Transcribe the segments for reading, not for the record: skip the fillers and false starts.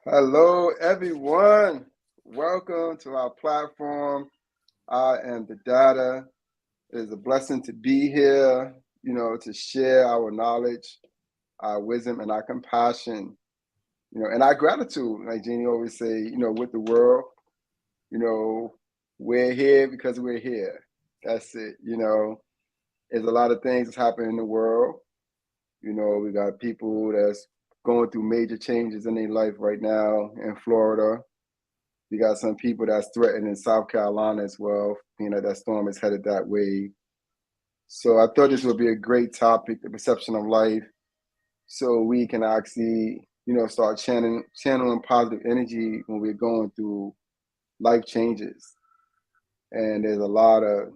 Hello, everyone. Welcome to our platform. I am the data. It is a blessing to be here, to share our knowledge, our wisdom, and our compassion, and our gratitude. Like Jeannie always say, with the world, you know, we're here because we're here. That's it. There's a lot of things that's happening in the world. We got people that's going through major changes in their life right now in Florida. We got some people that's threatened in South Carolina as well. That storm is headed that way. So I thought this would be a great topic, the perception of life, so we can actually, start channeling positive energy when we're going through life changes. And there's a lot of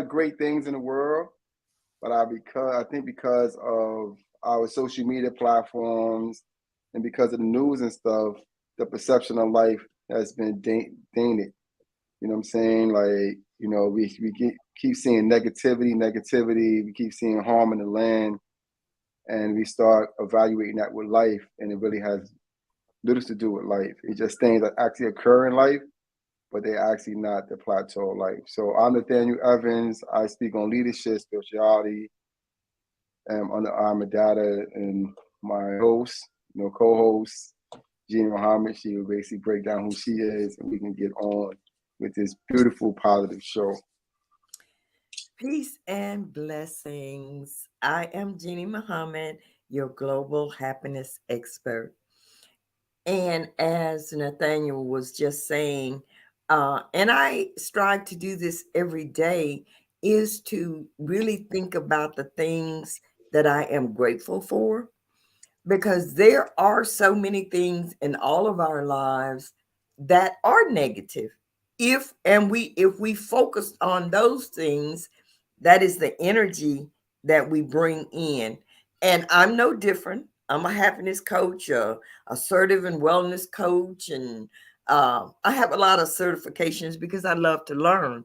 great things in the world, but I think because of our social media platforms and because of the news and stuff, the perception of life has been tainted. You know what I'm saying? Like, keep seeing negativity. We keep seeing harm in the land, and we start evaluating that with life, and it really has little to do with life. It's just things that actually occur in life, but they're actually not the plateau of life. So I'm Nathaniel Evans. I speak on leadership, spirituality, under Data, and my host, co-host, Jeannie Muhammad. She will basically break down who she is, and we can get on with this beautiful, positive show. Peace and blessings. I am Jeannie Muhammad, your global happiness expert. And as Nathaniel was just saying, and I strive to do this every day, is to really think about the things that I am grateful for, because there are so many things in all of our lives that are negative. If we focus on those things, that is the energy that we bring in. And I'm no different. I'm a happiness coach, a assertive and wellness coach, and I have a lot of certifications because I love to learn.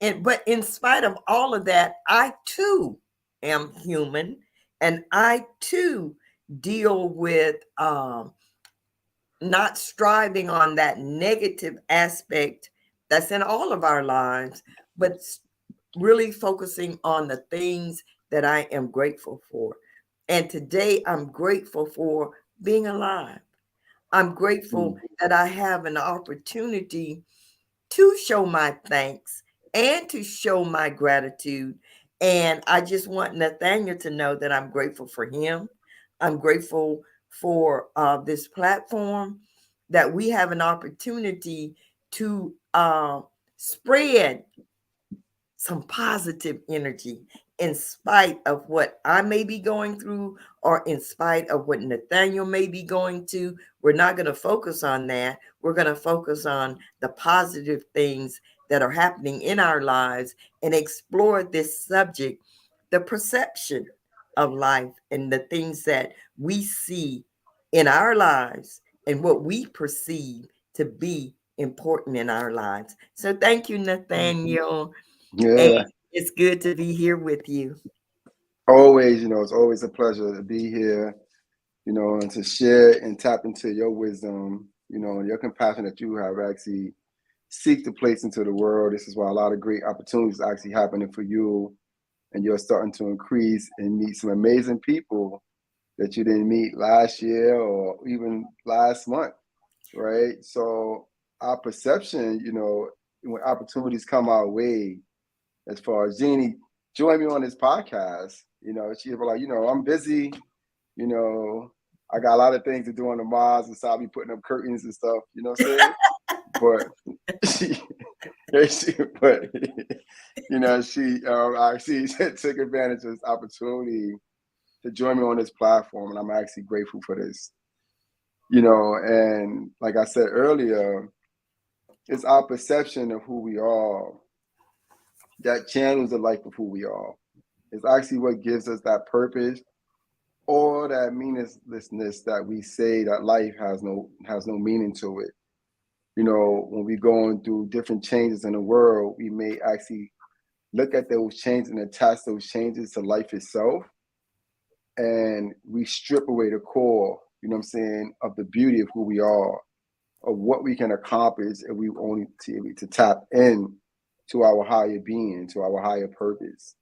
But in spite of all of that, I too am human, and I too deal with not striving on that negative aspect that's in all of our lives, but really focusing on the things that I am grateful for. And today I'm grateful for being alive. I'm grateful Mm. that I have an opportunity to show my thanks and to show my gratitude. And I just want Nathaniel to know that I'm grateful for him. I'm grateful for this platform, that we have an opportunity to spread some positive energy in spite of what I may be going through, or in spite of what Nathaniel may be going to. We're not going to focus on that. We're going to focus on the positive things that are happening in our lives and explore this subject, the perception of life and the things that we see in our lives and what we perceive to be important in our lives. So thank you, Nathaniel. And Yeah, it's good to be here with you. always, it's always a pleasure to be here, and to share and tap into your wisdom, and your compassion that you have actually seek to place into the world. This is why a lot of great opportunities are actually happening for you, and you're starting to increase and meet some amazing people that you didn't meet last year or even last month, right? So our perception, when opportunities come our way, as far as Jeannie join me on this podcast, she'll be like, I'm busy, you know, I got a lot of things to do on the Mars, and so I'll be putting up curtains and stuff, you know what I'm saying? But she, but she actually took advantage of this opportunity to join me on this platform, and I'm actually grateful for this. And like I said earlier, it's our perception of who we are that channels the life of who we are. It's actually what gives us that purpose or that meaninglessness that we say that life has no meaning to it. When we're going through different changes in the world, we may actually look at those changes and attach those changes to life itself, and we strip away the core. you know what I'm saying, of the beauty of who we are, of what we can accomplish if we only to tap in to our higher being, to our higher purpose,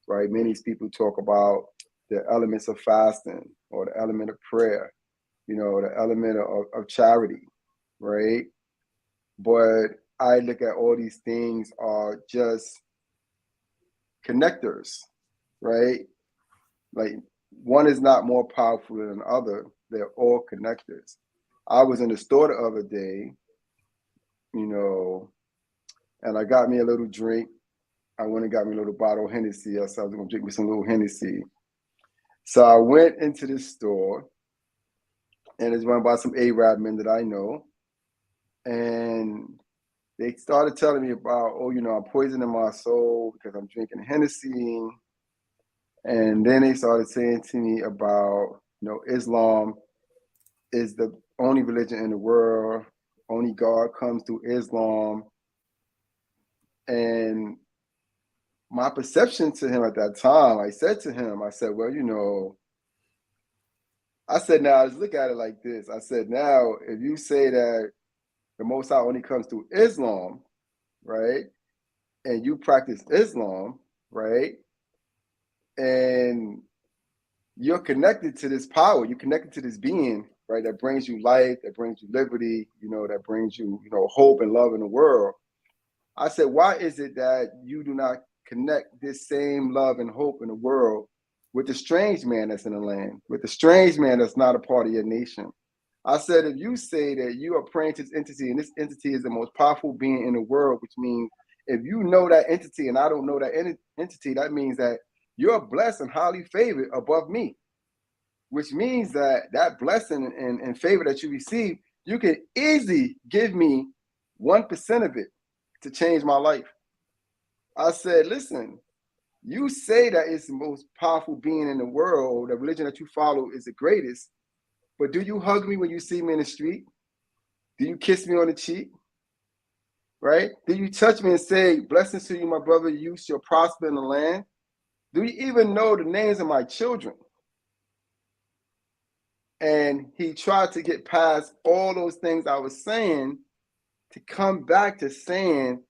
right? Many people talk about the elements of fasting or the element of prayer, you know, the element of charity, right? But I look at all these things are just connectors, right? Like one is not more powerful than the other. They're all connectors. I was in the store the other day, you know, and I got me a little drink. I went and got me a little bottle of Hennessy. I said I was gonna drink me some little Hennessy. So I went into the store and it's run by some Arab men that I know. And they started telling me about, oh, you know, I'm poisoning my soul because I'm drinking Hennessy. And then they started saying to me about, you know, Islam is the only religion in the world. Only God comes through Islam. And my perception to him at that time, I said to him, I said, well, you know, I said, now let's look at it like this. I said, now, if you say that the Most High only comes through Islam, right? And you practice Islam, right? And you're connected to this power, you're connected to this being, right? That brings you life, that brings you liberty, you know, that brings you, you know, hope and love in the world. I said, why is it that you do not connect this same love and hope in the world with the strange man that's in the land, with the strange man that's not a part of your nation? I said, if you say that you are praying to this entity and this entity is the most powerful being in the world, which means if you know that entity and I don't know that entity, that means that you're blessed and highly favored above me, which means that that blessing and favor that you receive, you can easily give me 1% of it to change my life. I said, listen, you say that it's the most powerful being in the world, the religion that you follow is the greatest, but do you hug me when you see me in the street? Do you kiss me on the cheek? Right? Do you touch me and say, blessings to you, my brother, you shall prosper in the land? Do you even know the names of my children? And he tried to get past all those things I was saying to come back to saying,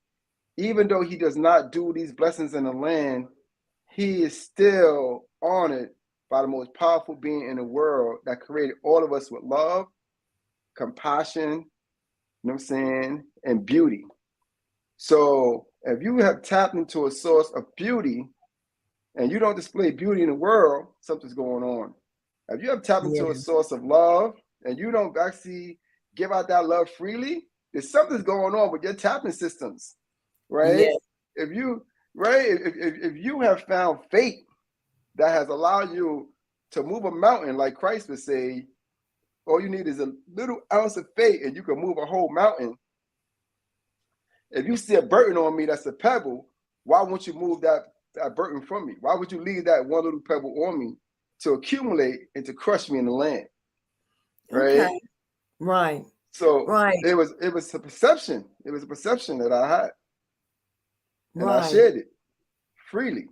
even though he does not do these blessings in the land, he is still honored by the most powerful being in the world that created all of us with love, compassion, you know what I'm saying, and beauty. So if you have tapped into a source of beauty and you don't display beauty in the world, something's going on. If you have tapped into a source of love and you don't actually give out that love freely, there's something's going on with your tapping systems, right? Yes. If you, right, if you have found faith that has allowed you to move a mountain, like Christ would say, all you need is a little ounce of faith and you can move a whole mountain. If you see a burden on me that's a pebble, why won't you move that burden from me? Why would you leave that one little pebble on me to accumulate and to crush me in the land? Right? Okay. Right. So Right. it was a perception. It was a perception that I had. And I Right. shared it freely.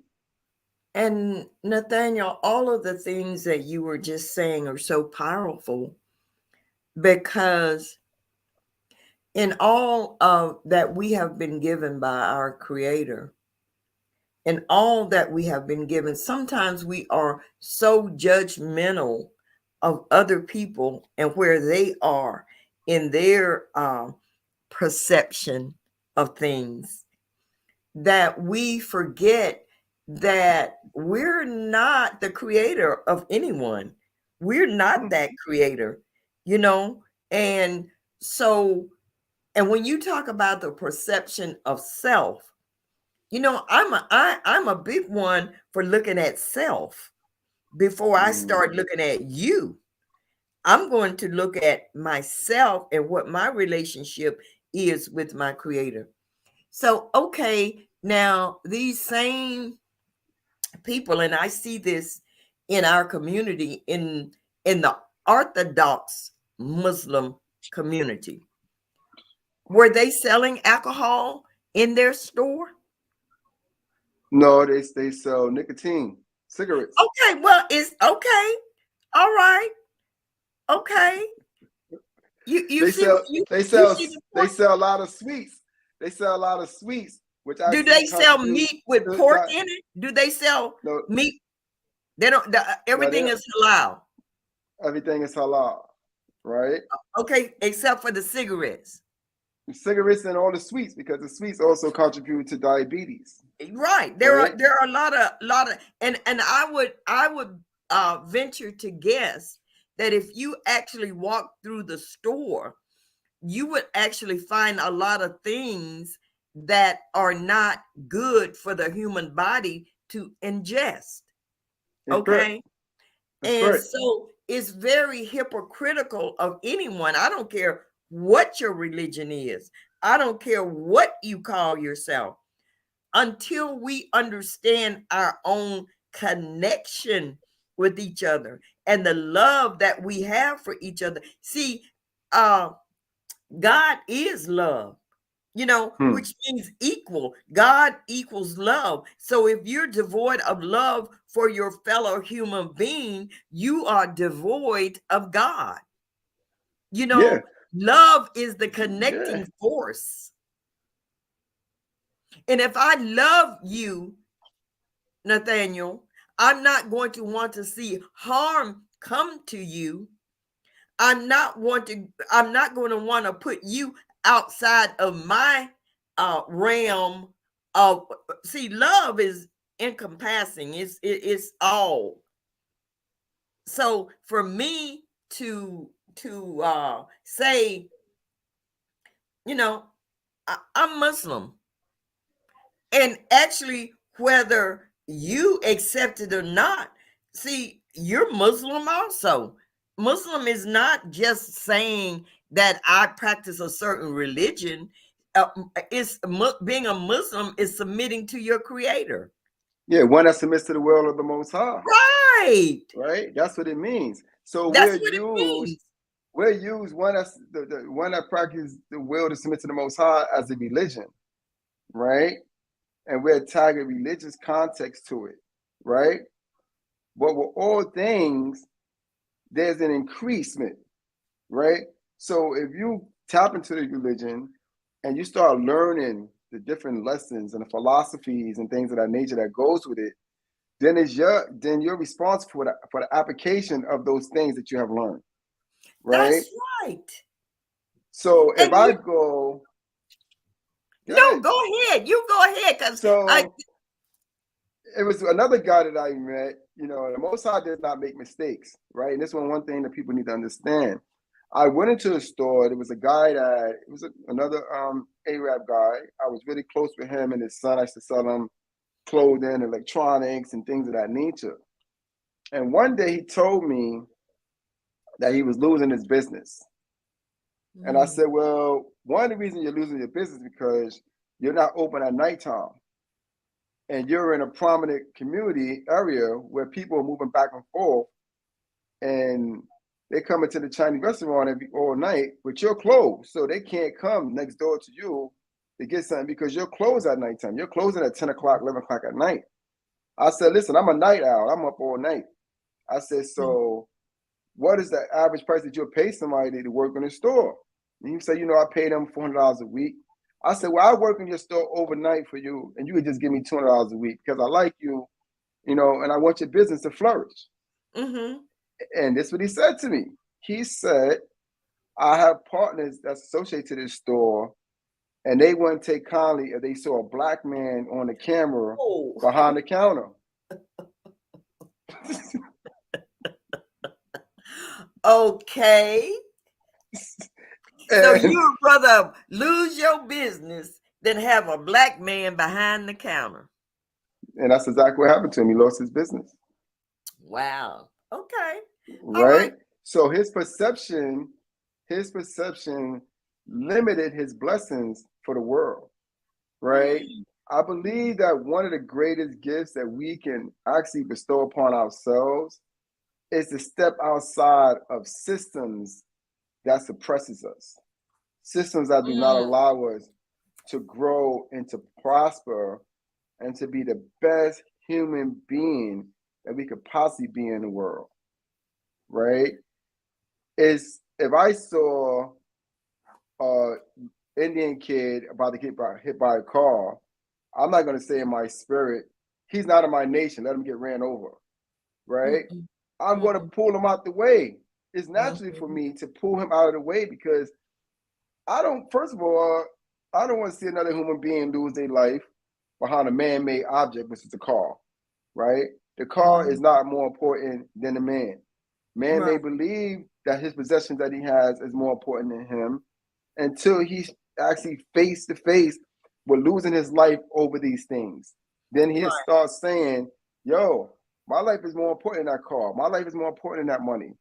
And Nathaniel, all of the things that you were just saying are so powerful because in all of that we have been given by our Creator, and all that we have been given, sometimes we are so judgmental of other people and where they are in their perception of things that we forget that we're not the creator of anyone. We're not that creator, you know? And so, and when you talk about the perception of self, you know, I'm a big one for looking at self before I start looking at you. I'm going to look at myself and what my relationship is with my creator. So, okay, now these same people, and I see this in our community, in the Orthodox Muslim community, were they selling alcohol in their store? No, they sell nicotine, cigarettes. Okay, well, it's okay. All right. Okay. You They see sell they you sell see the they point? sell a lot of sweets. They sell a lot of sweets, which Do actually they sell contribute meat with to pork that. in it? Do they sell No, meat? They don't. no, Everything is halal. everything is halal, right? Okay, except for the cigarettes. Cigarettes and all the sweets, because the sweets also contribute to diabetes, Right. right? There are a lot of and I would venture to guess that if you actually walk through the store, you would actually find a lot of things that are not good for the human body to ingest. That's correct. Okay. That's And correct. so it's very hypocritical of anyone. I don't care what your religion is, I don't care what you call yourself, until we understand our own connection with each other and the love that we have for each other. See, uh, God is love, Hmm. which means equal. God equals love. So if you're devoid of love for your fellow human being, you are devoid of God. You Yeah. know, love is the Yeah. connecting force. And if I love you, Nathaniel, I'm not going to want to see harm come to you. I'm not going to want to put you outside of my realm of, see, love is encompassing. It's all. So for me to say, you know, I'm Muslim, and actually, whether you accept it or not, see, you're Muslim also. Muslim is not just saying that I practice a certain religion. Being a Muslim is submitting to your creator. Yeah. One that submits to the will of the Most High, Right. right? That's what it means. So That's what it means. we're used one that's the one that practices the will to submit to the Most High as a religion, right? And we're tagging religious context to it, right? But with all things, there's an increasement, right? So if you tap into the religion and you start learning the different lessons and the philosophies and things of that nature that goes with it, then you're responsible for the application of those things that you have learned, right? That's right. So if And I you go, go no, ahead. go ahead. You go ahead, because I So it was another guy that I met. The Most High does not make mistakes, right? And this one thing that people need to understand. I went into the store. There was a guy another Arab guy. I was really close with him and his son. I used to sell him clothing, electronics, and things of that nature. And one day he told me that he was losing his business. And I said, well, one of the reasons you're losing your business is because you're not open at nighttime. And you're in a prominent community area where people are moving back and forth, and they come into the Chinese restaurant all night, but you're closed. So they can't come next door to you to get something because you're closed at nighttime. You're closing at 10 o'clock, 11 o'clock at night. I said, listen, I'm a night owl. I'm up all night. I said, so what is the average price that you'll pay somebody to work in the store? And he said, I pay them $400 a week. I said, well, I work in your store overnight for you, and you would just give me $200 a week because I like you, and I want your business to flourish. Mm-hmm. And this is what he said to me. He said, I have partners that's associated to this store, and they wouldn't take kindly if they saw a black man on the camera behind the counter. Okay. So you would rather lose your business than have a black man behind the counter. And that's exactly what happened to him. He lost his business. Wow. Okay. Right? All right. So his perception limited his blessings for the world. Right? I believe that one of the greatest gifts that we can actually bestow upon ourselves is to step outside of systems that suppresses us. Systems that do not allow us to grow and to prosper and to be the best human being that we could possibly be in the world, right? is if I saw a Indian kid about to get hit by a car, I'm not going to say in my spirit, he's not in my nation, let him get ran over, right? Mm-mm, I'm going to mm-mm, pull him out the way. It's naturally for mhm. me to pull him out of the way because I don't, first of all, I don't want to see another human being lose their life behind a man made object, which is a car, right? The car is Mhm. not more important than the man. Man may Right, believe that his possessions that he has is more important than him until he's actually face to face with losing his life over these things. Then he'll right, start saying, yo, my life is more important than that car. My life is more important than that money.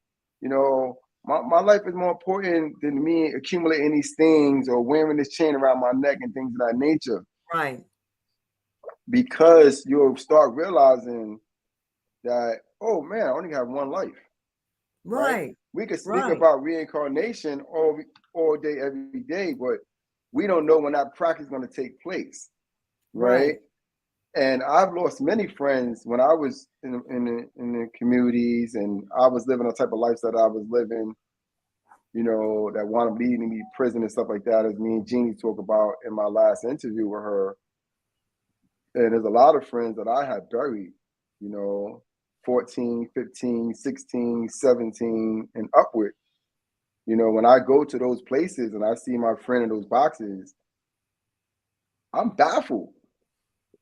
You know, my life is more important than me accumulating these things or wearing this chain around my neck and things of that nature. right, Because you'll start realizing that, oh man, I only have one life, right? right, We could speak right, about reincarnation all day, every day, but we don't know when that practice is going to take place, right? right. And I've lost many friends when I was in the communities and I was living the type of life that I was living, that wound up leading me to prison and stuff like that, as me and Jeannie talk about in my last interview with her. And there's a lot of friends that I had buried, you know, 14, 15, 16, 17, and upward. When I go to those places and I see my friend in those boxes, I'm baffled,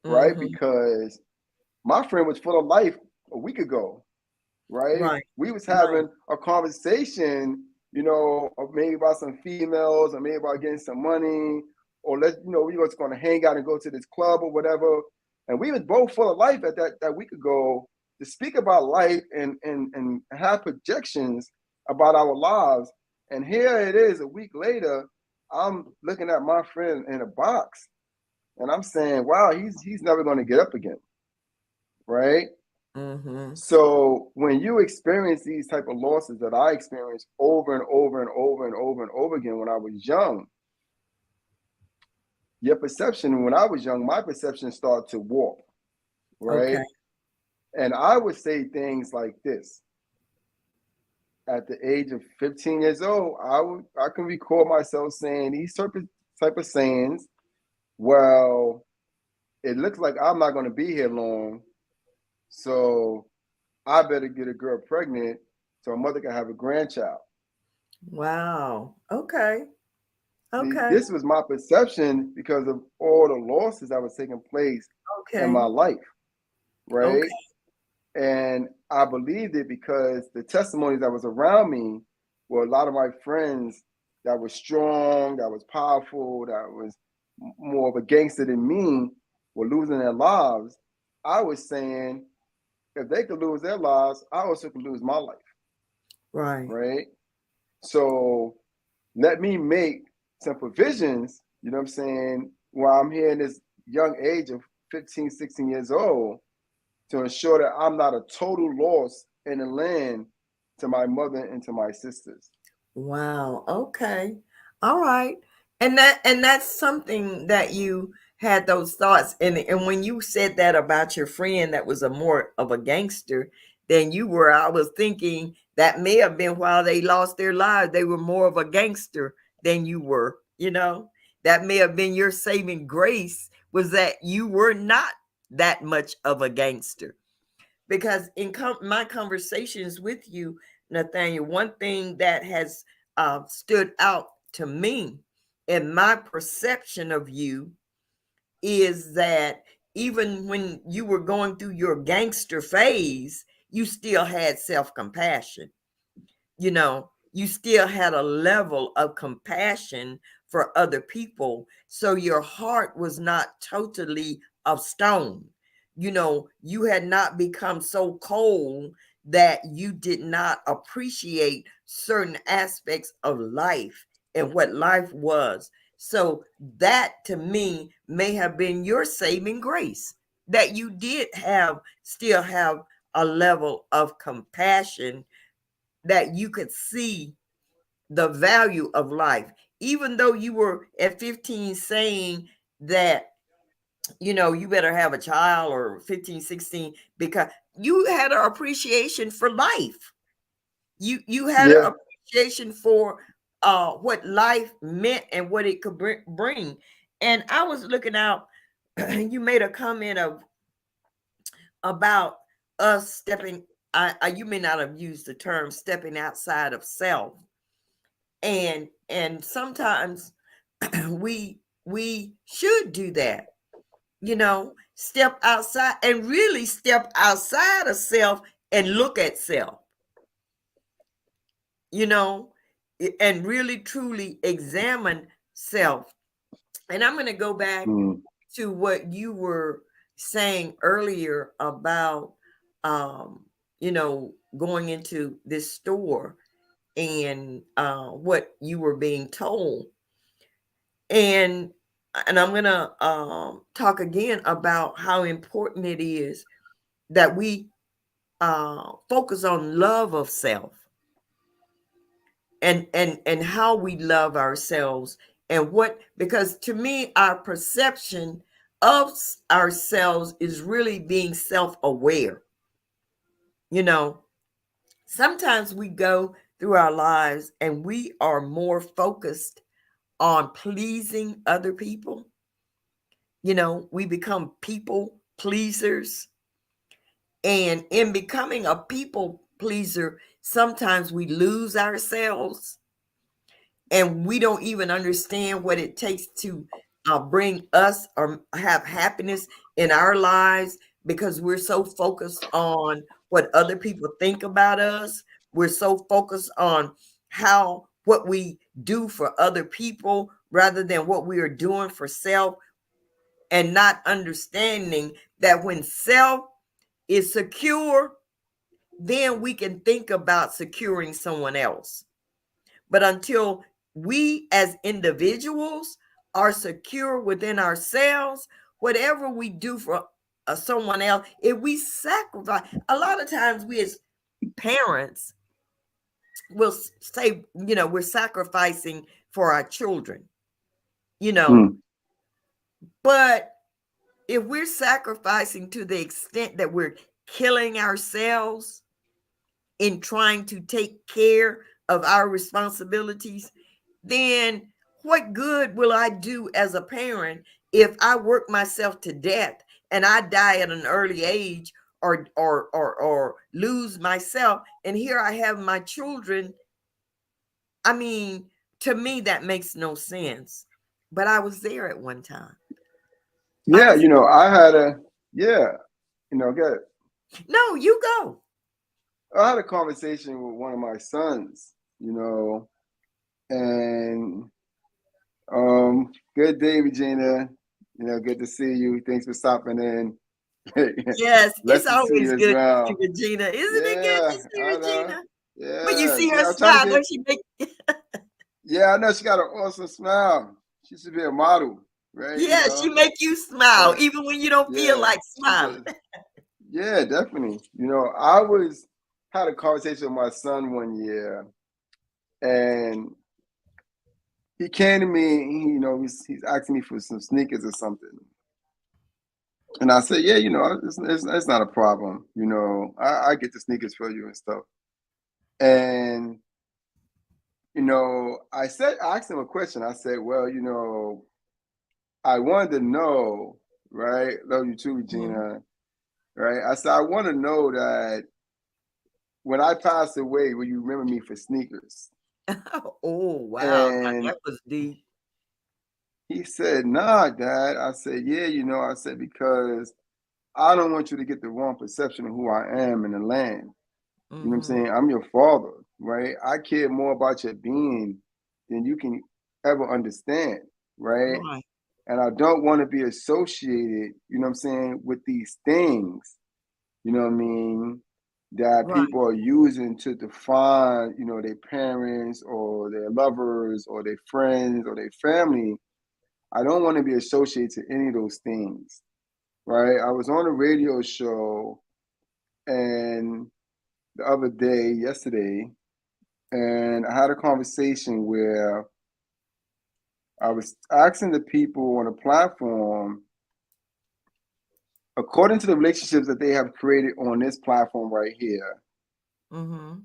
right? Mhm. Because my friend was full of life a week ago, right? Right, We was right, having a conversation, maybe about some females or maybe about getting some money, or we was going to hang out and go to this club or whatever. And we was both full of life at that week ago to speak about life and have projections about our lives. And here it is a week later, I'm looking at my friend in a box and I'm saying, wow, he's never going to get up again, right? mhm. So when you experience these type of losses that I experienced over and over and over and over and over again when I was young, your perception when I was young, my perception started to warp, right? Okay, And I would say things like this. At the age of 15 years old, I can recall myself saying these type of sayings. Well, it looks like I'm not going to be here long, so I better get a girl pregnant so a mother can have a grandchild. wow, okay, See, okay, this was my perception because of all the losses that was taking place in okay, my life, right? okay, And I believed it because the testimonies that was around me were a lot of my friends that was strong, that was powerful, that was more of a gangster than me were losing their lives. I was saying, if they could lose their lives, I also could lose my life, right, right? So let me make some provisions, you know what I'm saying, while I'm here in this young age of 15, 16 years old to ensure that I'm not a total loss in the land to my mother and to my sisters. wow, okay, all right, and that's something that you had those thoughts, and when you said that about your friend that was a more of a gangster than you were, I was thinking that may have been while they lost their lives, they were more of a gangster than you were, that may have been your saving grace was that you were not that much of a gangster because in my conversations with you, Nathaniel, one thing that has stood out to me in my perception of you is that even when you were going through your gangster phase, you still had self compassion. You still had a level of compassion for other people. So your heart was not totally of stone. You had not become so cold that you did not appreciate certain aspects of life and what life was. So that to me may have been your saving grace that you did still have a level of compassion that you could see the value of life, even though you were at 15 saying that, you better have a child or 15, 16, because you had an appreciation for life. You had an Yeah, appreciation for what life meant and what it could bring. And I was looking out, you made a comment about us stepping, you may not have used the term stepping outside of self. And sometimes we should do that, step outside and really step outside of self and look at self, you know, and really truly examine self. And I'm going to go back to what you were saying earlier about, going into this store and what you were being told. And I'm going to talk again about how important it is that we focus on love of self and how we love ourselves and because to me, our perception of ourselves is really being self-aware. Sometimes we go through our lives and we are more focused on pleasing other people. We become people pleasers. And in becoming a people pleaser, sometimes we lose ourselves and we don't even understand what it takes to bring us or have happiness in our lives because we're so focused on what other people think about us. We're so focused on what we do for other people rather than what we are doing for self, and not understanding that when self is secure, then we can think about securing someone else. But until we as individuals are secure within ourselves, whatever we do for someone else, if we sacrifice, a lot of times we as parents will say, we're sacrificing for our children, but if we're sacrificing to the extent that we're killing ourselves in trying to take care of our responsibilities, then what good will I do as a parent if I work myself to death and I die at an early age or lose myself, and here I have my children? I mean, to me that makes no sense. But I was there at one time. Yeah, I had good. No, you go. I had a conversation with one of my sons, and good day, Regina. Good to see you. Thanks for stopping in. Yes, it's Blessed to see always you as good to see well. Regina. Isn't it good to see I know. Regina? Yeah, When you see her I'm trying to smile, get. don't she make Yeah, I know she got an awesome smile. She should be a model, right? Yeah, she make you smile, Yeah, even when you don't feel yeah. like She smiling. does. Yeah, definitely. Had a conversation with my son one year, and he came to me. He's asking me for some sneakers or something, and I said, yeah, it's not a problem. I get the sneakers for you and stuff. And I asked him a question. I said, well, I wanted to know, right? Love you too, Regina. Right? I said, I want to know that when I pass away, will you remember me for sneakers? Oh, wow. And That was deep. he said, nah, Dad. I said, yeah, I said, because I don't want you to get the wrong perception of who I am in the land. You know what I'm saying? I'm your father, right? I care more about your being than you can ever understand, right? Right. And I don't want to be associated, with these things, what I mean, that Right. people are using to define, their parents or their lovers or their friends or their family. I don't want to be associated to any of those things, right? I was on a radio show and the other day, yesterday, and I had a conversation where I was asking the people on the platform, according to the relationships that they have created on this platform right here,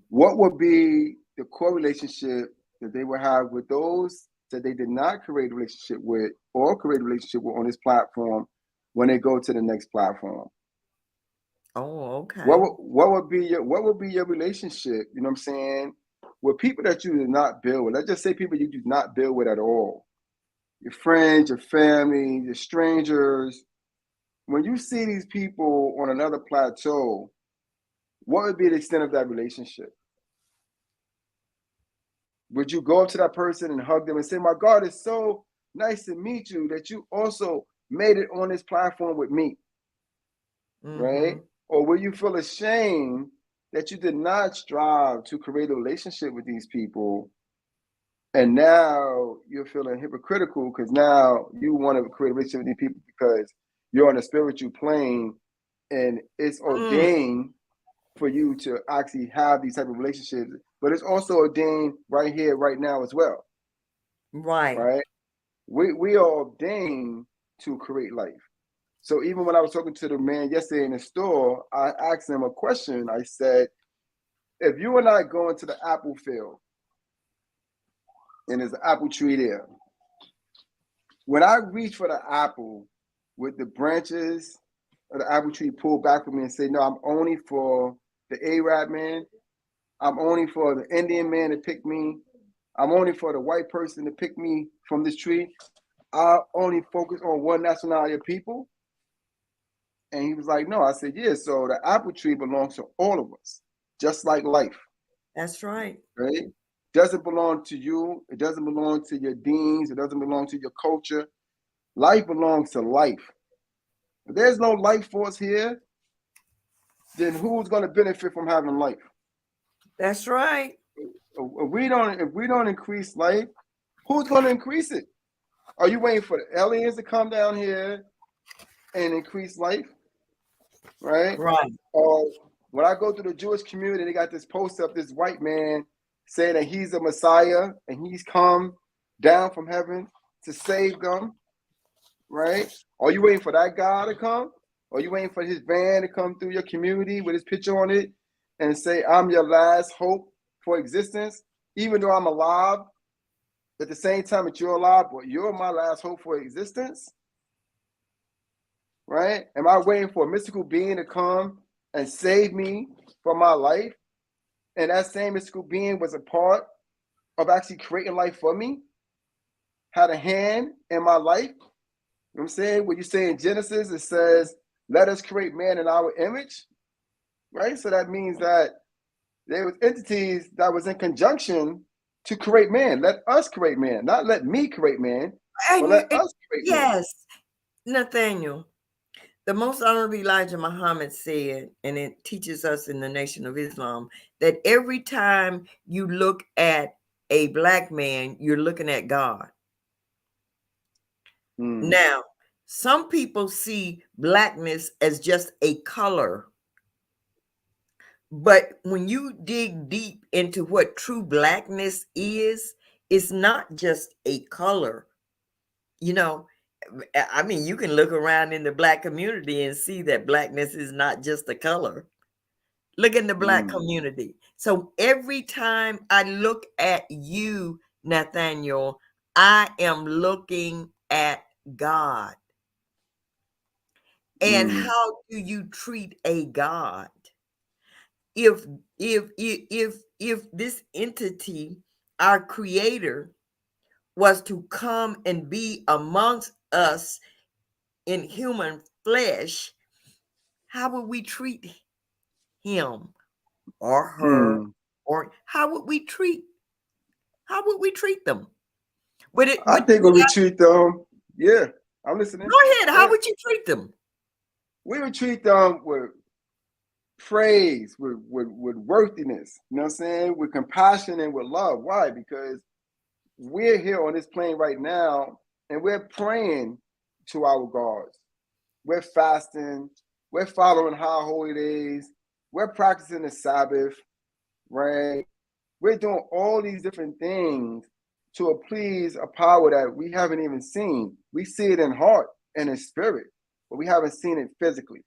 what would be the core relationship that they will have with those that they did not create a relationship with or create a relationship with on this platform when they go to the next platform. Oh, okay. What would be your relationship, you know what I'm saying, with people that you did not build with? Let's just say people you do not build with at all. Your friends, your family, your strangers. When you see these people on another plateau, what would be the extent of that relationship? Would you go up to that person and hug them and say, my God, it's so nice to meet you that you also made it on this platform with me, right? Or will you feel ashamed that you did not strive to create a relationship with these people, and now you're feeling hypocritical because now you want to create a relationship with these people because you're on a spiritual plane and it's ordained for you to actually have these type of relationships, but it's also ordained right here, right now as well. Right? We are ordained to create life. So even when I was talking to the man yesterday in the store, I asked him a question. I said, if you and I go into the apple field and there's an apple tree there, when I reach for the apple with the branches of the apple tree pulled back from me and say, no, I'm only for the Arab man, I'm only for the Indian man to pick me, I'm only for the white person to pick me from this tree, I only focus on one nationality of people. And he was like, no. I said, yeah, so the apple tree belongs to all of us, just like life. That's right. Right? Doesn't belong to you. It doesn't belong to your deans. It doesn't belong to your culture. Life belongs to life. If there's no life force here, then who's going to benefit from having life? That's right. If we don't increase life, who's going to increase it? Are you waiting for the aliens to come down here and increase life? Right? Or when I go to the Jewish community, they got this poster of this white man saying that he's a Messiah and he's come down from heaven to save them. Right? Are you waiting for that guy to come? Or are you waiting for his van to come through your community with his picture on it and say, I'm your last hope for existence, even though I'm alive at the same time that you're alive, but you're my last hope for existence? Right? Am I waiting for a mystical being to come and save me from my life? And that same mystical being was a part of actually creating life for me, had a hand in my life. You know what I'm saying? When you say in Genesis, it says, let us create man in our image, right? So that means that there was entities that was in conjunction to create man. Let us create man, not let me create man, but let us create man. Yes, Nathaniel. The Most Honorable Elijah Muhammad said, and it teaches us in the Nation of Islam, that every time you look at a black man, you're looking at God. Now, some people see blackness as just a color. But when you dig deep into what true blackness is, it's not just a color. You know, I mean, you can look around in the black community and see that blackness is not just a color. Look in the black community. So every time I look at you, Nathaniel, I am looking at God. And how do you treat a God? If this entity, our creator, was to come and be amongst us in human flesh, how would we treat him or her? Or how would we treat them? I think when we treat them, yeah, I'm listening. Go ahead. How would you treat them? We would treat them with praise, with worthiness, you know what I'm saying? With compassion and with love. Why? Because we're here on this plane right now and we're praying to our gods. We're fasting, we're following high holy days, we're practicing the Sabbath, right? We're doing all these different things to please a power that we haven't even seen. We see it in heart and in spirit, but we haven't seen it physically.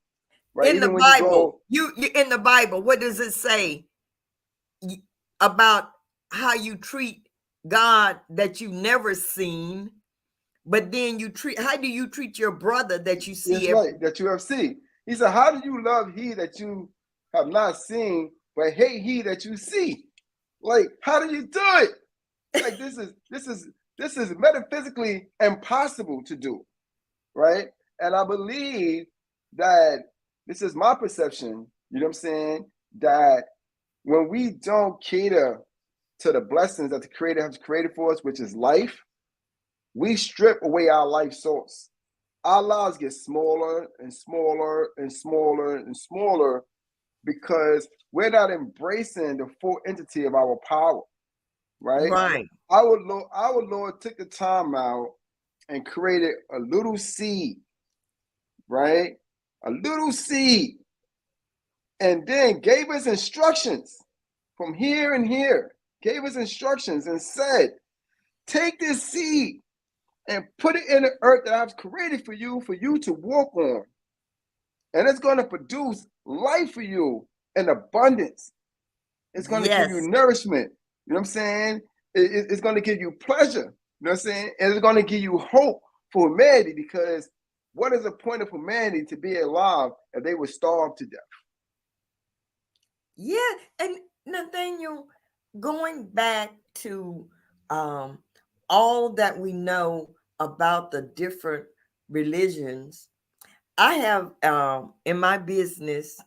Right? In the Bible, you in the Bible, what does it say about how you treat God that you never seen, but then how do you treat your brother that you see It's right, that you have seen. He said, how do you love he that you have not seen, but hate he that you see? Like, how do you do it? Like, this is metaphysically impossible to do, right? And I believe that this is my perception, you know what I'm saying, that when we don't cater to the blessings that the Creator has created for us, which is life, we strip away our life source. Our lives get smaller and smaller and smaller and smaller because we're not embracing the full entity of our power, right? Right. Our Lord took the time out and created a little seed, right? A little seed, and then gave us instructions from here and here, gave us instructions and said, take this seed and put it in the earth that I've created for you to walk on. And it's going to produce life for you in abundance. It's going to give you Yes. nourishment. You know what I'm saying? It's going to give you pleasure. You know what I'm saying? And it's going to give you hope for humanity, because what is the point of humanity to be alive if they were starved to death? Yeah. And Nathaniel, going back to all that we know about the different religions, I have in my business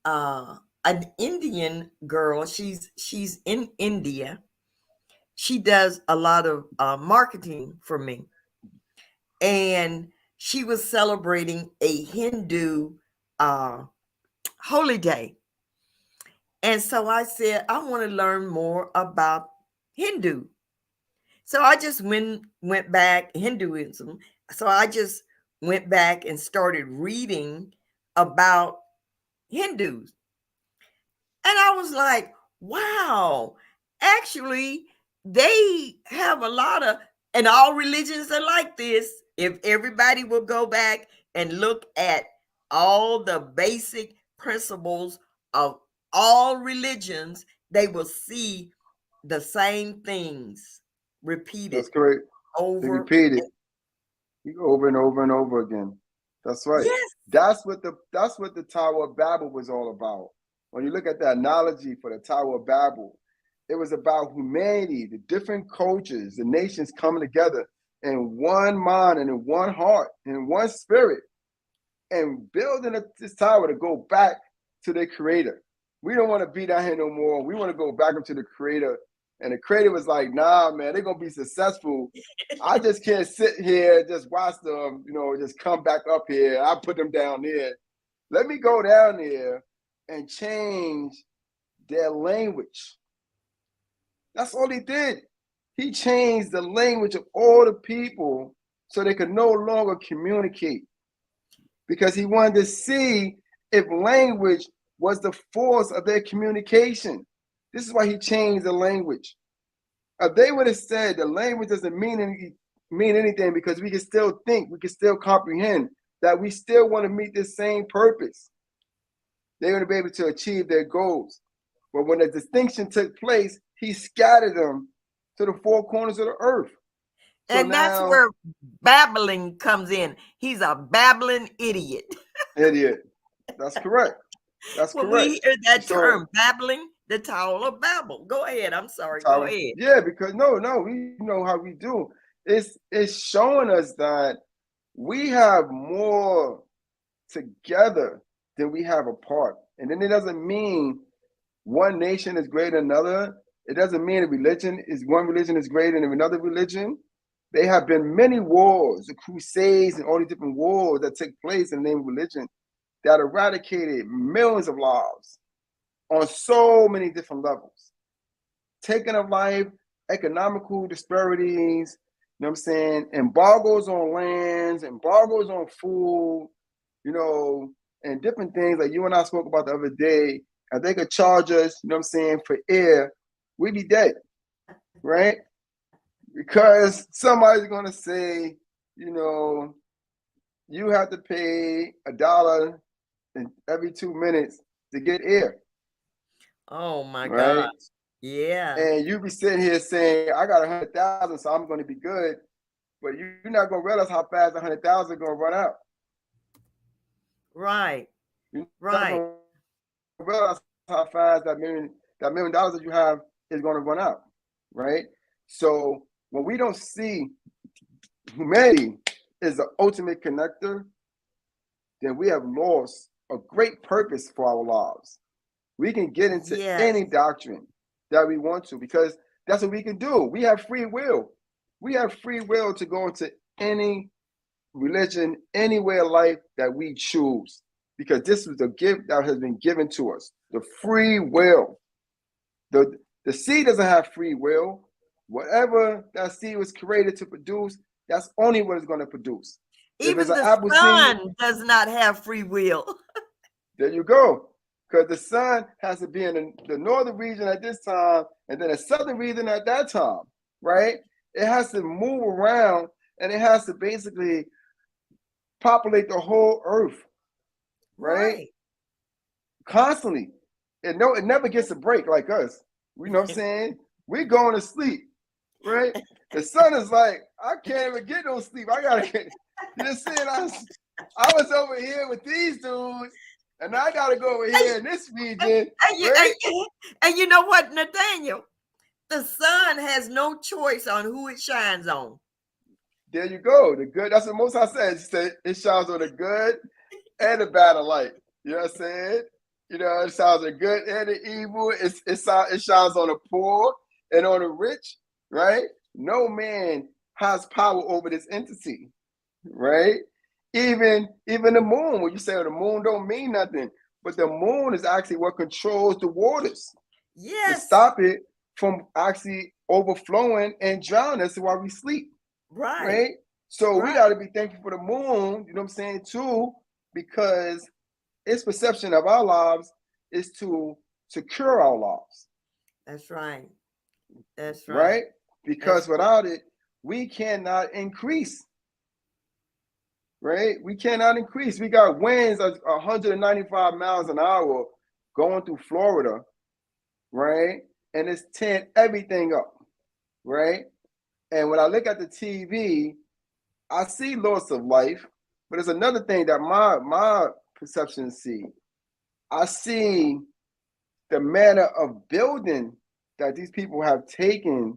an Indian girl. She's in India. She does a lot of marketing for me, and she was celebrating a Hindu uh, holy day. And so I said, I want to learn more about Hindu. So I just went back Hinduism. So I just went back and started reading about Hindus. And I was like, wow, actually, they have a lot of, and all religions are like this. If everybody will go back and look at all the basic principles of all religions, they will see the same things repeated That's correct. They over. repeat it over and over and over again. That's right. Yes. That's what the Tower of Babel was all about. When you look at the analogy for the Tower of Babel, it was about humanity, the different cultures, the nations coming together in one mind and in one heart and in one spirit, and building this tower to go back to their creator. We don't want to be down here no more. We want to go back up to the creator. And the creator was like, nah, man, they're going to be successful. I just can't sit here and just watch them, just come back up here. I put them down there. Let me go down there and change their language. That's all he did. He changed the language of all the people so they could no longer communicate, because he wanted to see if language was the force of their communication. This is why he changed the language. If they would have said the language doesn't mean anything because we can still think, we can still comprehend, that we still want to meet this same purpose, they're going to be able to achieve their goals. But when the distinction took place, he scattered them to the four corners of the earth. So and that's where babbling comes in. He's a babbling idiot. Idiot. That's correct. That's when correct. We hear that term, babbling, the Tower of Babel. Go ahead. I'm sorry. Go ahead. Yeah, because no, we know how we do. It's showing us that we have more together than we have apart. And then it doesn't mean one nation is greater than another. It doesn't mean one religion is greater than another religion. There have been many wars, the crusades and all these different wars that take place in the name of religion that eradicated millions of lives on so many different levels. Taking of life, economical disparities, you know what I'm saying? Embargoes on lands, embargoes on food, and different things like you and I spoke about the other day. If they could charge us, you know what I'm saying, for air, we'd be dead, right? Because somebody's going to say, you have to pay $1 every 2 minutes to get air. Oh my God. Yeah. And you be sitting here saying, I got 100,000, so I'm going to be good. But you're not going to realize how fast 100,000 is going to run out. Right. You're not Right. going to realize how fast that $1 million that you have is going to run out, right? So when we don't see humanity is the ultimate connector, then we have lost a great purpose for our lives. We can get into Yes. any doctrine that we want to because that's what we can do. We have free will. We have free will to go into any religion, any way of life that we choose because this is the gift that has been given to us, the free will. The seed doesn't have free will. Whatever that seed was created to produce, that's only what it's going to produce. If it's Even an the apple seed, sun does not have free will. there you go. Because the sun has to be in the northern region at this time and then the southern region at that time, right? It has to move around and it has to basically populate the whole earth, right? Right. Constantly. It never gets a break like us. You know what I'm saying? We going to sleep, right? The sun is like, I can't even get no sleep. I gotta get you just saying I was over here with these dudes, and I gotta go over here in this region, And you, right? and you know what, Nathaniel? The sun has no choice on who it shines on. There you go. The good, that's what most I said. It shines on the good and the bad alike. You know what I'm saying? You know, it shines on the good and the evil. It shines on the poor and on the rich, right? No man has power over this entity, right? Even the moon, when you say the moon don't mean nothing, but the moon is actually what controls the waters to Yes. stop it from actually overflowing and drowning us while we sleep, Right. right? So we Right. got to be thankful for the moon, you know what I'm saying, too, because its perception of our lives is to secure our lives, That's right. That's right. right? Because That's right. without it, we cannot increase, right? We cannot increase. We got winds of 195 miles an hour going through Florida, right? And it's tearing everything up, right? And when I look at the TV, I see loss of life, but there's another thing that my perception see. I see the manner of building that these people have taken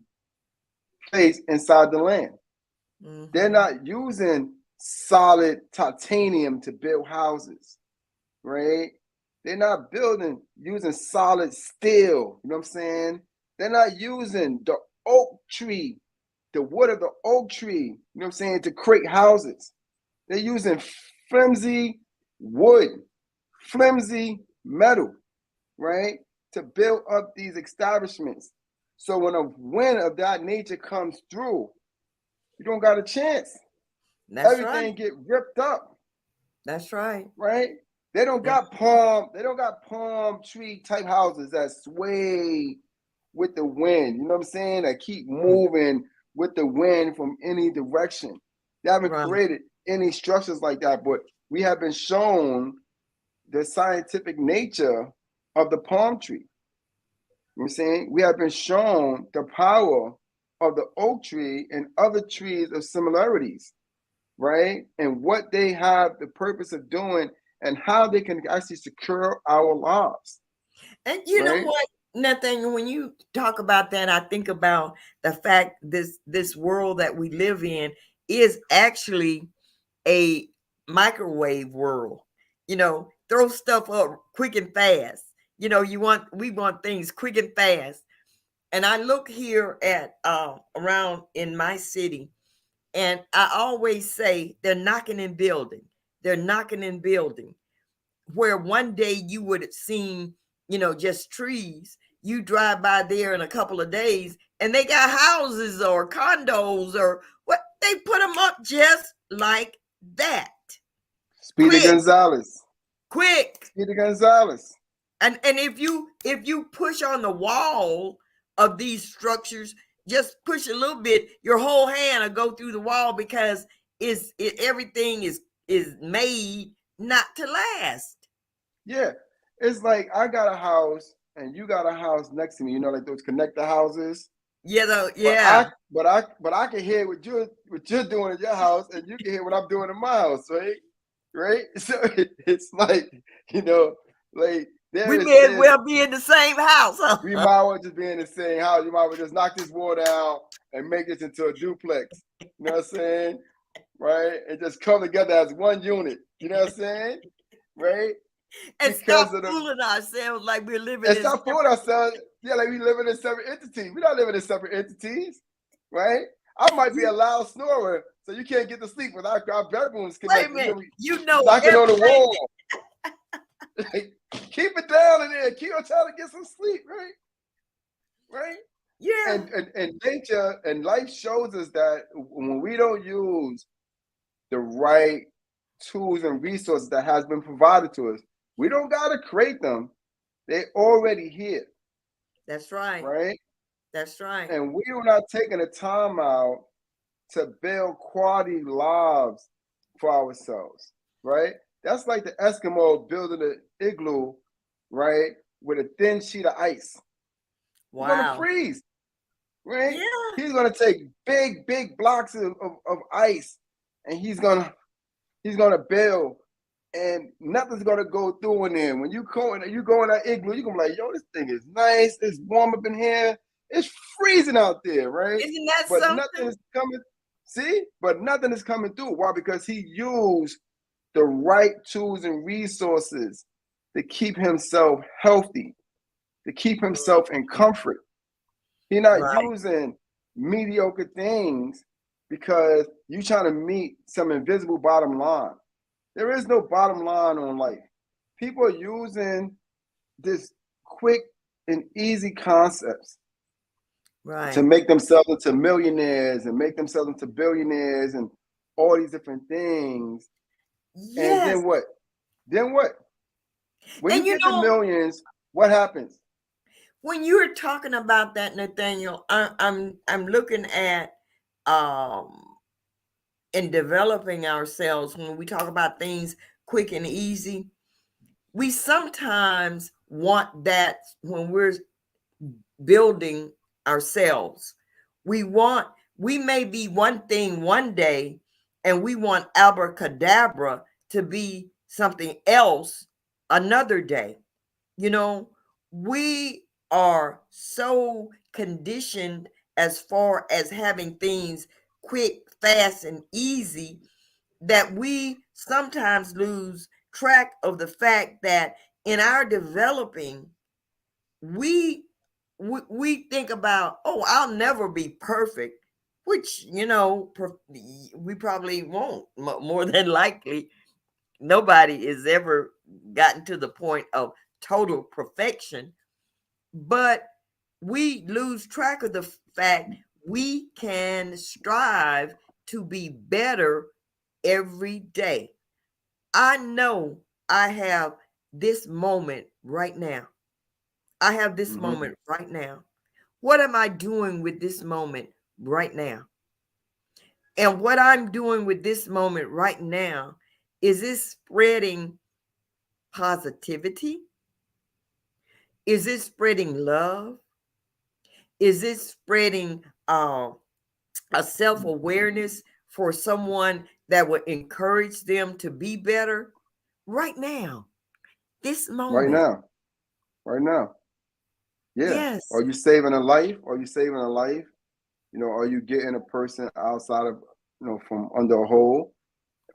place inside the land. They're Mm-hmm. not using solid titanium to build houses, right? They're not building using solid steel. You know what I'm saying? They're not using the oak tree, the wood of the oak tree, you know what I'm saying, to create houses. They're using flimsy wood, flimsy metal, right, to build up these establishments. So when a wind of that nature comes through, you don't got a chance. That's right. Everything get ripped up, That's right. right? That's They don't got palm tree type houses that sway with the wind. You know what I'm saying? That keep moving with the wind from any direction. They haven't right. created any structures like that, but we have been shown the scientific nature of the palm tree. You know what I'm saying? We have been shown the power of the oak tree and other trees of similarities, right? And what they have the purpose of doing and how they can actually secure our lives, And you know right? what, Nathaniel, when you talk about that, I think about the fact this world that we live in is actually a microwave world. Throw stuff up quick and fast. We want things quick and fast. And I look here at around in my city, and I always say they're knocking and building. They're knocking and building. Where one day you would have seen, just trees. You drive by there in a couple of days, and they got houses or condos or what, they put them up just like that. Speedy Quick, Gonzalez. quick. Speedy Gonzalez. And if you push on the wall of these structures, just push a little bit, your whole hand will go through the wall because everything is made not to last. Yeah. It's like I got a house and you got a house next to me, you know, like those connector houses. Yeah, though, But yeah. I can hear what you're doing in your house, and you can hear what I'm doing in my house, right? Right? So it's like, you know, like We may as there's well be in the same house. we might well just be in the same house. You might well just knock this wall down and make this into a duplex. You know what I'm saying? Right? And just come together as one unit. You know what I'm saying? Right? And stop fooling ourselves like we're living and in stop fooling ourselves. Yeah, like we living in separate entities. We're not living in separate entities, right? I might be a loud snorer, so you can't get to sleep without our bedrooms connected. Wait a minute. You know knocking on the everything. wall. Keep it down in there. Keep on trying to get some sleep, right? Right? Yeah. And nature and life shows us that when we don't use the right tools and resources that has been provided to us, we don't got to create them. They're already here. That's right. Right? That's right. And we are not taking the time out to build quality lives for ourselves, right? That's like the Eskimo building an igloo, right, with a thin sheet of ice. Wow. He's gonna freeze, right? Yeah. He's gonna take big blocks of ice, and he's gonna build, and nothing's gonna go through in there. When you go in that igloo, you're gonna be like, yo, this thing is nice, it's warm up in here. It's freezing out there, right? Isn't that but something? Nothing is coming. See, but nothing is coming through. Why? Because he used the right tools and resources to keep himself healthy, to keep himself in comfort. He's not using mediocre things because you're trying to meet some invisible bottom line. There is no bottom line on life. People are using this quick and easy concepts to make themselves into millionaires and make themselves into billionaires and all these different things. Yes. And then what? When you get the millions, what happens? When you're talking about that, Nathaniel, I'm looking at in developing ourselves, when we talk about things quick and easy, we sometimes want that when we're building ourselves. We may be one thing one day, and we want abracadabra to be something else another day. You know, we are so conditioned as far as having things quick, fast, and easy that we sometimes lose track of the fact that in our developing, we think about, oh, I'll never be perfect, which, you know, we probably won't. More than likely, nobody has ever gotten to the point of total perfection, but we lose track of the fact we can strive to be better every day. I know I have this moment right now. I have this moment right now. What am I doing with this moment right now? And what I'm doing with this moment right now, is it spreading positivity? Is it spreading love? Is it spreading a self-awareness for someone that would encourage them to be better right now, this moment? Right now. Yeah. Yes. Are you saving a life? You know, are you getting a person outside of, you know, from under a hole?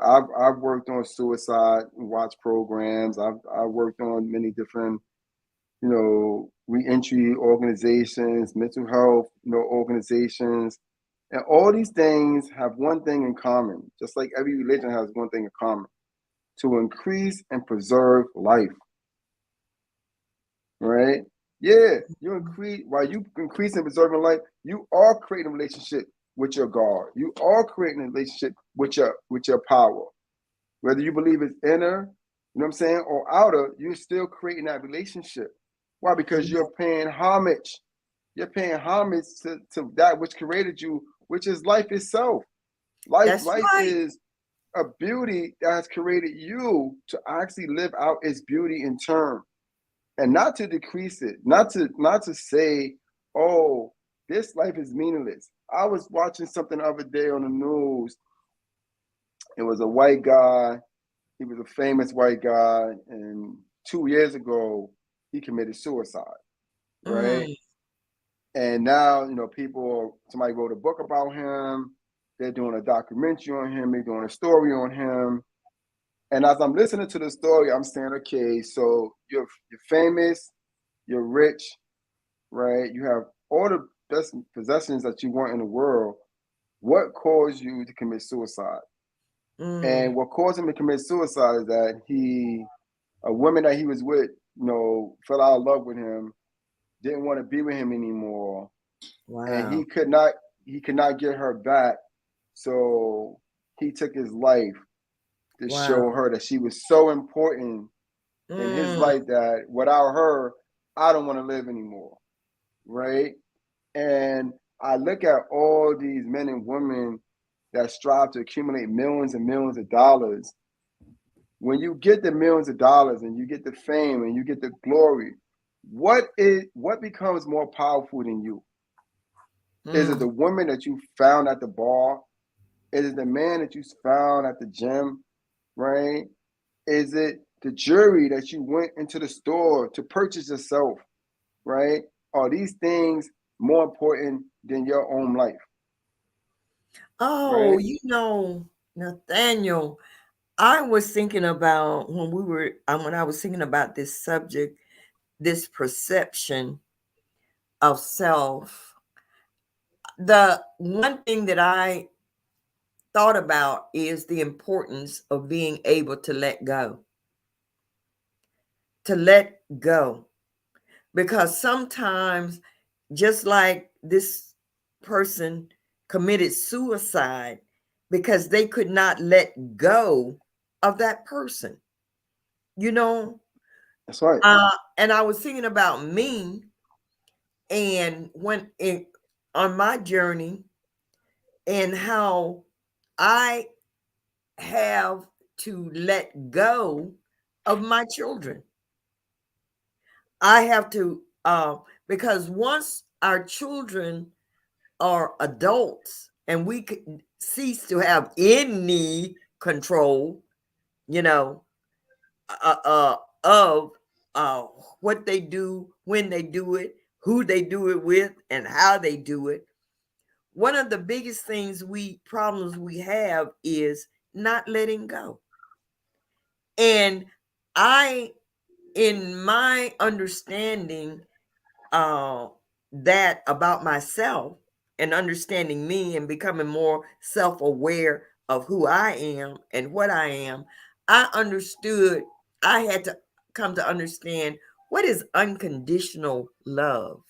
I've worked on suicide watch programs. I've worked on many different, you know, reentry organizations, mental health, you know, organizations. And all these things have one thing in common, just like every religion has one thing in common: to increase and preserve life. Right? Yeah, while you increase and preserving life, you are creating a relationship with your God. You are creating a relationship with your power. Whether you believe it's inner, you know what I'm saying, or outer, you're still creating that relationship. Why? Because you're paying homage. You're paying homage to that which created you, which is life itself. Life is a beauty that has created you to actually live out its beauty in turn. and not to decrease it, not to say, oh, this life is meaningless. I was watching something the other day on the news. It was a white guy. He was a famous white guy, and 2 years ago he committed suicide, right? Mm, And now, somebody wrote a book about him. They're doing a documentary on him. They're doing a story on him. And as I'm listening to the story, I'm saying, okay, so you're famous, you're rich, right? You have all the best possessions that you want in the world. What caused you to commit suicide? mm, And what caused him to commit suicide is that a woman that he was with, fell out of love with him, didn't want to be with him anymore, and wow. he could not get her back. So he took his life to show Wow. her that she was so important in his Mm, life that without her, I don't want to live anymore. Right? And I look at all these men and women that strive to accumulate millions and millions of dollars. When you get the millions of dollars and you get the fame and you get the glory, what becomes more powerful than you? Is it mm. the woman that you found at the bar? Is it the man that you found at the gym? Right? Is it the jewelry that you went into the store to purchase yourself? Right? Are these things more important than your own life? Oh, Right? Nathaniel, I was thinking about when I was thinking about this subject, this perception of self. The one thing that I thought about is the importance of being able to let go, to let go. Because sometimes, just like this person committed suicide because they could not let go of that person, you know. That's right. And I was thinking about me and on my journey and how I have to let go of my children. I have to, because once our children are adults and we could cease to have any control, you know, uh, uh, of uh, what they do, when they do it, who they do it with, and how they do it. One of the biggest problems we have is not letting go. And I, in my understanding, uh, that about myself and understanding me and becoming more self aware of who I am and what I am, I understood, I had to come to understand what is unconditional love.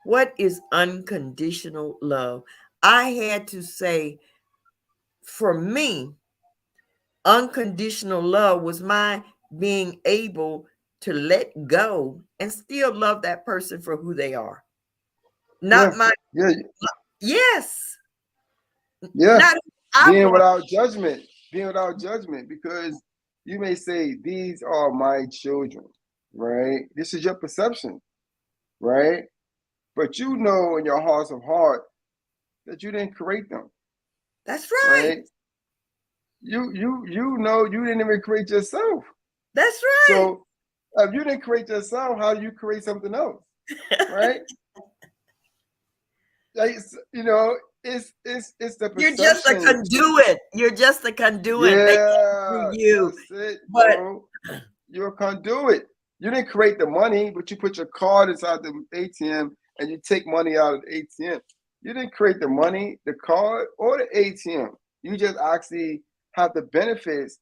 What is unconditional love? I had to say, for me, unconditional love was my being able to let go and still love that person for who they are. Yeah. Not my, Yeah. yes, Yeah. not who I Being want. without judgment. Being without judgment, because you may say, these are my children, right? This is your perception, right? But you know in your hearts of heart that you didn't create them, That's right. right? You know you didn't even create yourself. That's right. So if you didn't create yourself, how do you create something else? Right? Like, it's the You're just a perception. conduit. You're just a conduit. They come through Yeah, you. that's it, But bro. You're a conduit. You didn't create the money, but you put your card inside the ATM and you take money out of the ATM. You didn't create the money, the card, or the ATM. You just actually have the benefits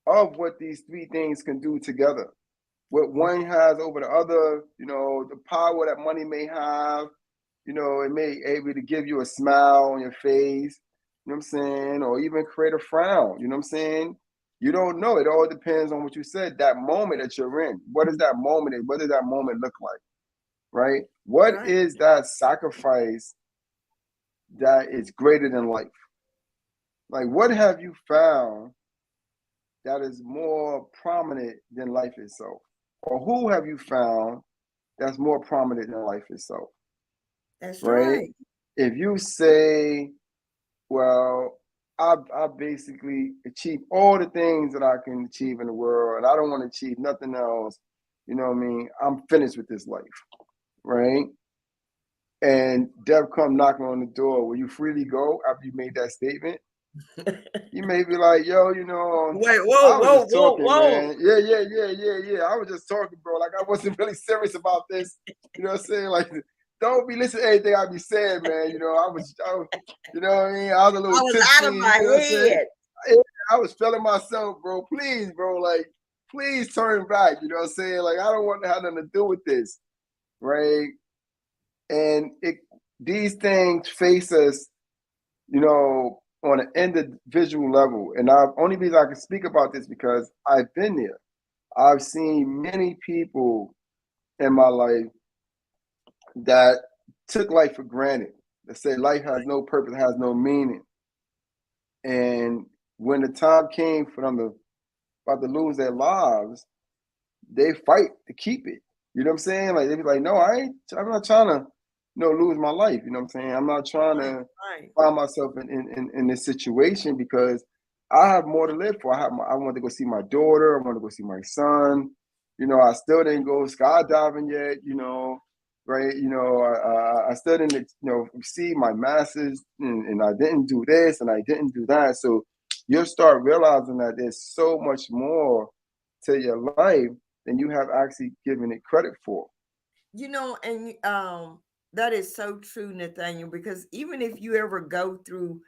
of what these three things can do together. What one has over the other, the power that money may have, it may able to give you a smile on your face, you know what I'm saying, or even create a frown, you know what I'm saying? You don't know. It all depends on what you said, that moment that you're in. What is that moment? What does that moment look like? Right? What right. is that sacrifice that is greater than life? Like, what have you found that is more prominent than life itself? or who have you found that's more prominent in life itself, That's right? right. If you say, well, I basically achieve all the things that I can achieve in the world, and I don't want to achieve nothing else, you know what I mean? I'm finished with this life, right? And death come knocking on the door, will you freely go after you made that statement? You may be like, yo, Wait, I whoa, was whoa, just whoa, talking, whoa. man. Yeah. I was just talking, bro. Like I wasn't really serious about this. You know what I'm saying? Like, don't be listening to anything I be saying, man. You know what I mean? I was a I little was out of tipsy. my You know what I'm saying? head. Yeah, I was feeling myself, bro. Please, bro. Like, please turn back. You know what I'm saying? Like, I don't want to have nothing to do with this, right? And these things face us, on an individual level. And the only reason I can speak about this because I've been there. I've seen many people in my life that took life for granted, that say life has no purpose, has no meaning. And when the time came for them to about to lose their lives, they fight to keep it. You know what I'm saying? Like they be like, no, I'm not trying to, lose my life. You know what I'm saying? I'm not trying Right, to right. find myself in this situation because I have more to live for. I want to go see my daughter. I want to go see my son. I still didn't go skydiving yet. Right? I still didn't receive my master's, and I didn't do this and I didn't do that. So you'll start realizing that there's so much more to your life than you have actually given it credit for. And that is so true, Nathaniel, because even if you ever go through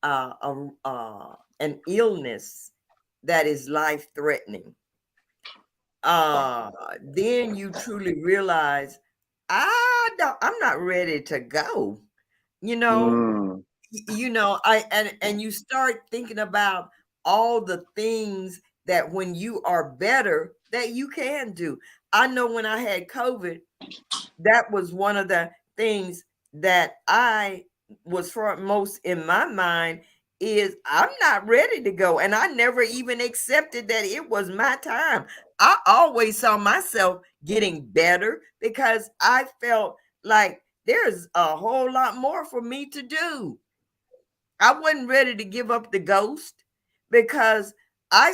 an illness that is life threatening, then you truly realize I'm not ready to go. You know, Mm, and you start thinking about all the things that when you are better that you can do. I know when I had COVID, that was one of the things that I was foremost in my mind is I'm not ready to go. And I never even accepted that it was my time. I always saw myself getting better because I felt like there's a whole lot more for me to do. I wasn't ready to give up the ghost because I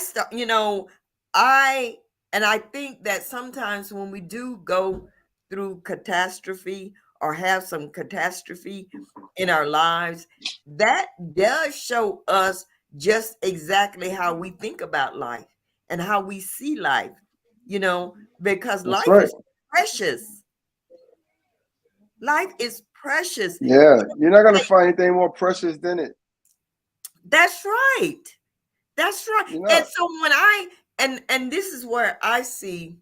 and I think that sometimes when we do go through catastrophe or have some catastrophe in our lives, that does show us just exactly how we think about life and how we see life, because that's life right. is precious. Life is precious. Yeah, you're not gonna find anything more precious than it. That's right. That's right. You're And not. so when and this is where I see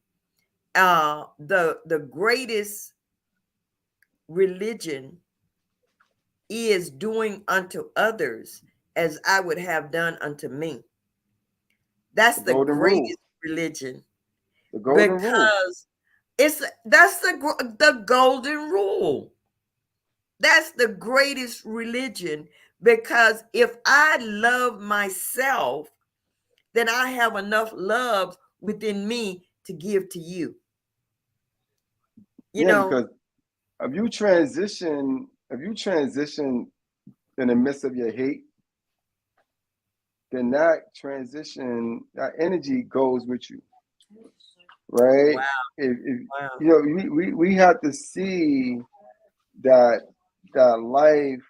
the greatest religion is doing unto others as I would have done unto me. That's The the golden rule. greatest religion The golden rule. because that's the golden rule. That's the greatest religion because if I love myself, then I have enough love within me to give to you. You Yeah, know, because if you transition in the midst of your hate, then that transition, that energy goes with you, right? wow, If wow. we have to see that life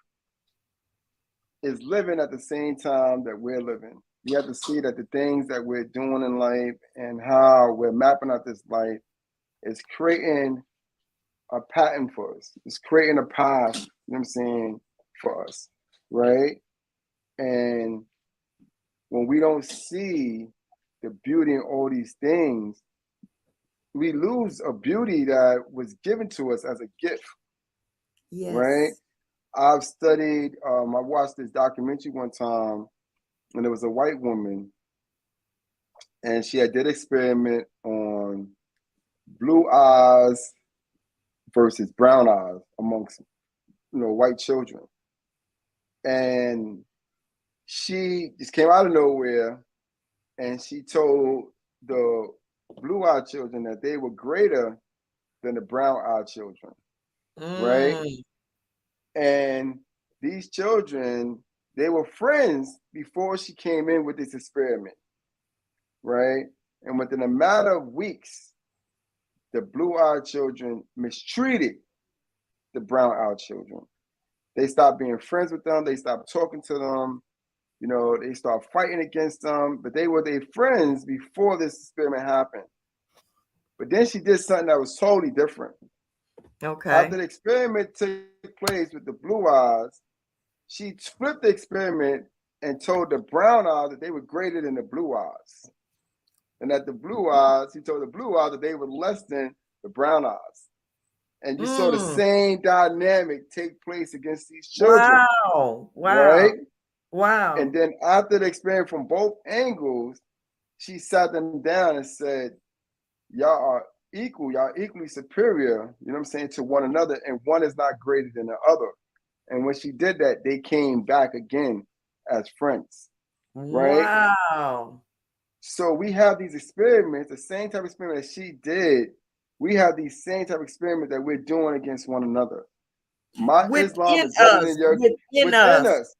is living at the same time that we're living. You have to see that the things that we're doing in life and how we're mapping out this life is creating a pattern for us. It's creating a path, you know what I'm saying, for us, right? And when we don't see the beauty in all these things, we lose a beauty that was given to us as a gift, right? Yes. I watched this documentary one time, and there was a white woman, and she had did experiment on blue eyes versus brown eyes amongst white children, and she just came out of nowhere and she told the blue-eyed children that they were greater than the brown-eyed children, right? Mm. And these children, they were friends before she came in with this experiment, right? And within a matter of weeks, the blue-eyed children mistreated the brown-eyed children. They stopped being friends with them. They stopped talking to them. You know, they started fighting against them. But they were their friends before this experiment happened. But then she did something that was totally different. After Okay. the experiment took place with the blue eyes, she flipped the experiment and told the brown eyes that they were greater than the blue eyes. And that the blue eyes, he told the blue eyes that they were less than the brown eyes. And you saw the Mm. same dynamic take place against these children, Wow. Wow. right? And Wow. then after the experiment from both angles, she sat them down and said, y'all are equal, y'all equally superior, you know what I'm saying, to one another, and one is not greater than the other. And when she did that, they came back again as friends, right? Wow. So we have these experiments, the same type of experiment that she did. We have these same type of experiments that we're doing against one another. My Islam Within is better than us. your Within within us. us.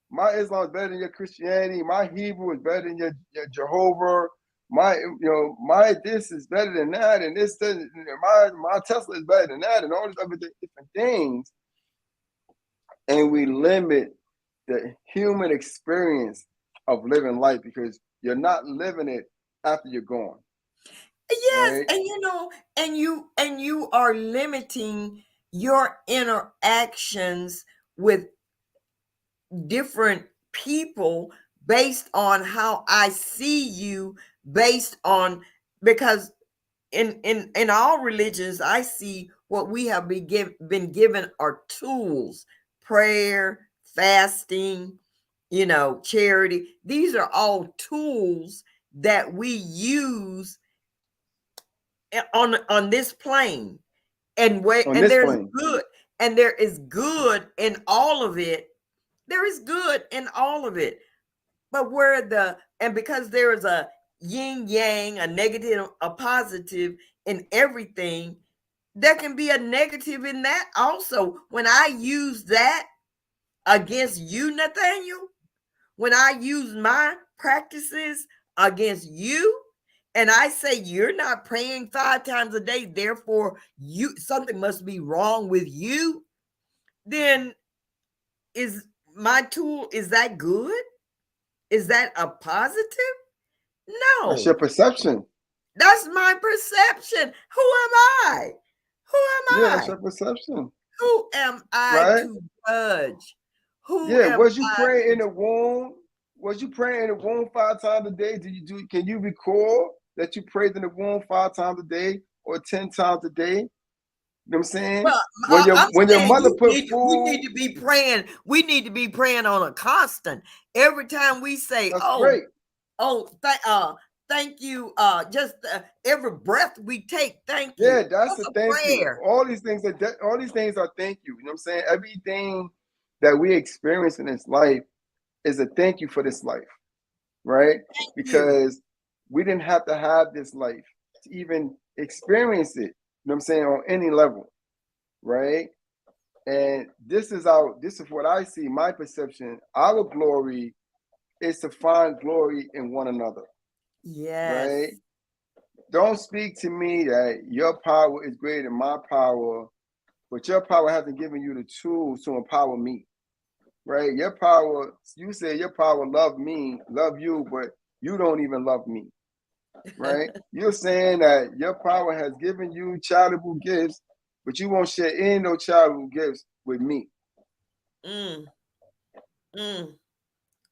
My Islam is better than your Christianity. My Hebrew is better than your Jehovah. My this is better than that, and this my Tesla is better than that, and all these other different things. And we limit the human experience of living life because you're not living it after you're gone, Yes, right? and you are limiting your interactions with different people based on how I see you, based on, because in all religions I see what we have been given are tools: prayer, fasting, charity. These are all tools that we use on this plane, On and this there's plane. good, and there is good in all of it. There is good in all of it. But because there is a yin yang, a negative, a positive in everything, there can be a negative in that also. When I use that against you, Nathaniel, when I use my practices against you, and I say you're not praying 5 times a day, therefore something must be wrong with you, then is my tool, is that good? Is that a positive? That's No. your perception. That's my perception. Who am I? Who Yeah, am that's I? your perception, Who am I right? to judge? Who Yeah, am was you I praying in to? the womb? Was you praying in the womb 5 times a day? Did you do? Can you recall that you prayed in the womb 5 times a day or 10 times a day? You know what I'm saying? Well, I'm When your saying mother put we need food, to be praying. We need to be praying on a constant. Every time we say, that's "Oh, great. oh, thank you," just every breath we take, thank you. Yeah, that's That's a a thank you. prayer. All these things are thank you. You know what I'm saying? Everything that we experience in this life is a thank you for this life, right? Thank you. Because we didn't have to have this life to even experience it. You know what I'm saying? On any level, right? And this is what I see, my perception. Our glory is to find glory in one another, right? Yes. Don't speak to me that your power is greater than my power, but your power hasn't given you the tools to empower me, right? Your power, you say your power love you, but you don't even love me, right? You're saying that your power has given you charitable gifts, but you won't share any of those charitable gifts with me. Mm, mm.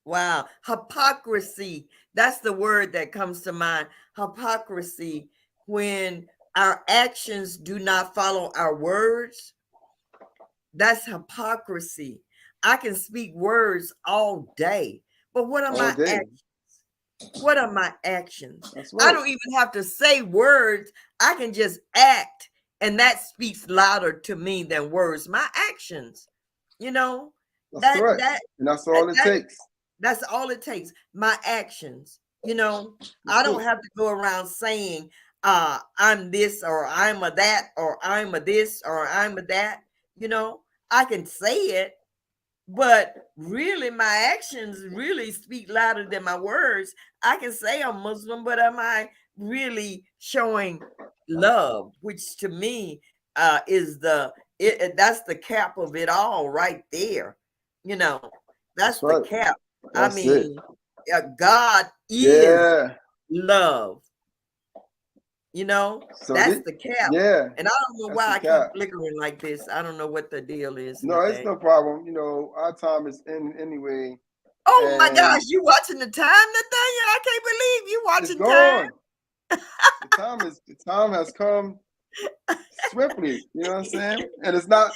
Wow. Hypocrisy. That's the word that comes to mind. Hypocrisy. When our actions do not follow our words, that's hypocrisy. I can speak words all day, but what are All my day. actions? What are my actions? That's I right. don't even have to say words. I can just act, and that speaks louder to me than words. My actions, you know, That's that correct. that And that's that, all it that takes. that's all it takes. My actions. That's I don't it. have to go around saying I'm this or I'm a that or I'm a this or I'm a that. You know, I can say it, but really my actions really speak louder than my words. I can say I'm Muslim, but am I really showing love? Which to me is that's the cap of it all right there. You know, that's That's the right. cap. I That's it. mean, God is Yeah. love. You know, So that's this, the cap. yeah, And I don't know that's the why I keep cap. flickering like this. I don't know what the deal is, No, it's Nathaniel. no problem. You know, our time is in anyway, Oh my gosh, and you watching the time, Nathaniel? I can't believe you it's watching time. gone. The time has come swiftly. You know what I'm saying? And it's not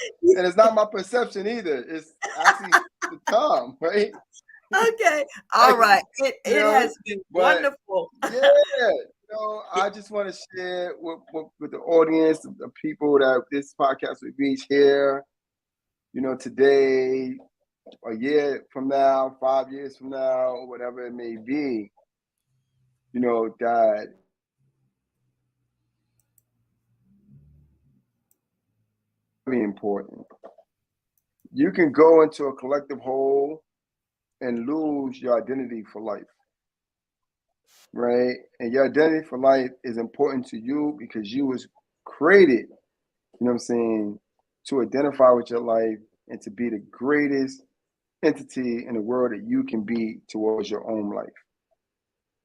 my perception either. It's actually the time, right? Okay. All Like, right. you It know, has been but wonderful. yeah, I just want to share with the audience, the people that this podcast will reach here. Today, a year from now, 5 years from now, or whatever it may be. That very important. You can go into a collective whole and lose your identity for life, right? And your identity for life is important to you because you was created, what I'm saying, to identify with your life and to be the greatest entity in the world that you can be towards your own life.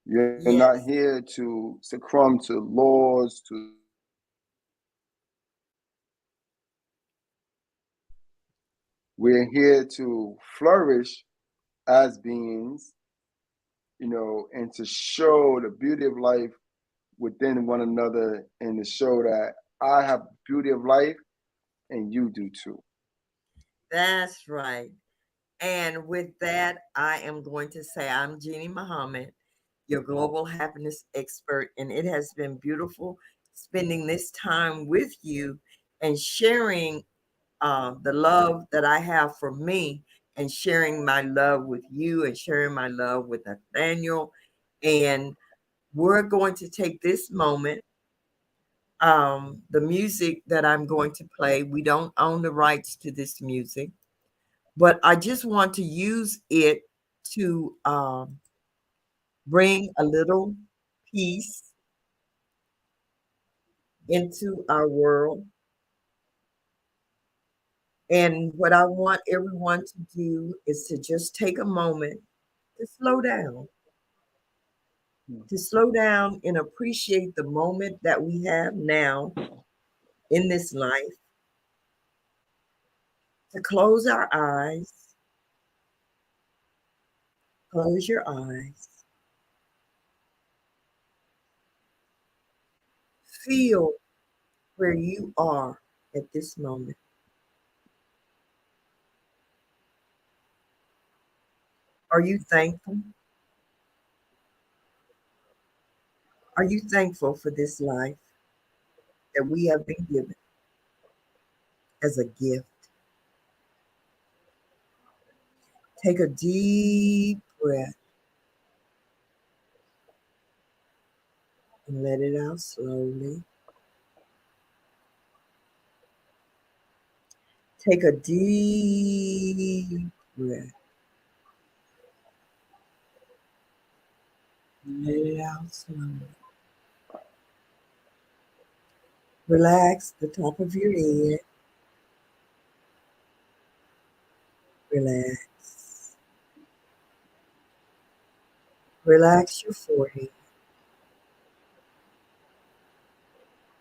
You're not Yes. here to succumb to laws, to we're here to flourish as beings, and to show the beauty of life within one another and to show that I have beauty of life and you do too. That's right. And with that, I am going to say I'm Jeannie Muhammad, your global happiness expert. And it has been beautiful spending this time with you and sharing the love that I have for me and sharing my love with you and sharing my love with Nathaniel. And we're going to take this moment. The music that I'm going to play, we don't own the rights to this music, but I just want to use it to bring a little peace into our world. And what I want everyone to do is to just take a moment to slow down, and appreciate the moment that we have now in this life, to close your eyes, feel where you are at this moment. Are you thankful? Are you thankful for this life that we have been given as a gift? Take a deep breath and let it out slowly. Take a deep breath and let it out slowly. Relax the top of your head. Relax. Relax your forehead.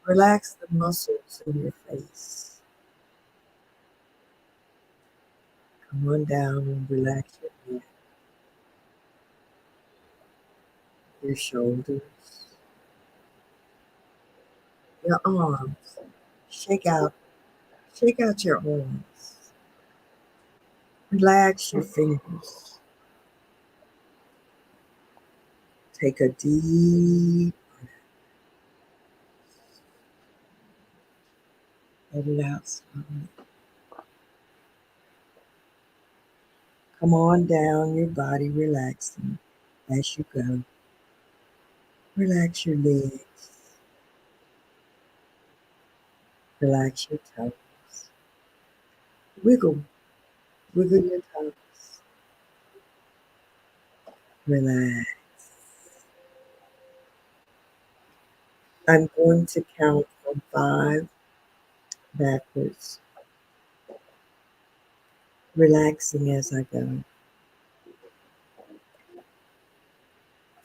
Relax the muscles in your face. Come on down and relax your neck, your shoulders, your arms. Shake out, shake out your arms. Relax your fingers. Take a deep, let it out slowly. Come on down your body, relaxing as you go. Relax your legs. Relax your toes. Wiggle, wiggle your toes. Relax. I'm going to count from 5 backwards, relaxing as I go.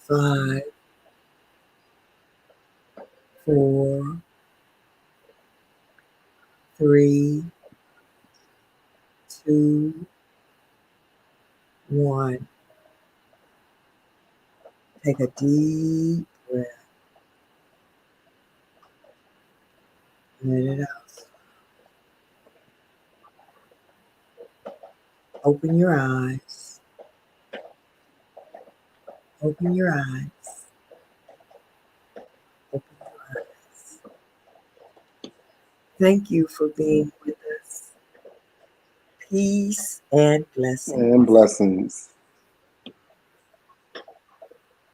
5, 4, 3, 2, 1. Take a deep breath. Let it out. Open your eyes. Open your eyes. Open your eyes. Thank you for being with us. Peace and blessings. And blessings.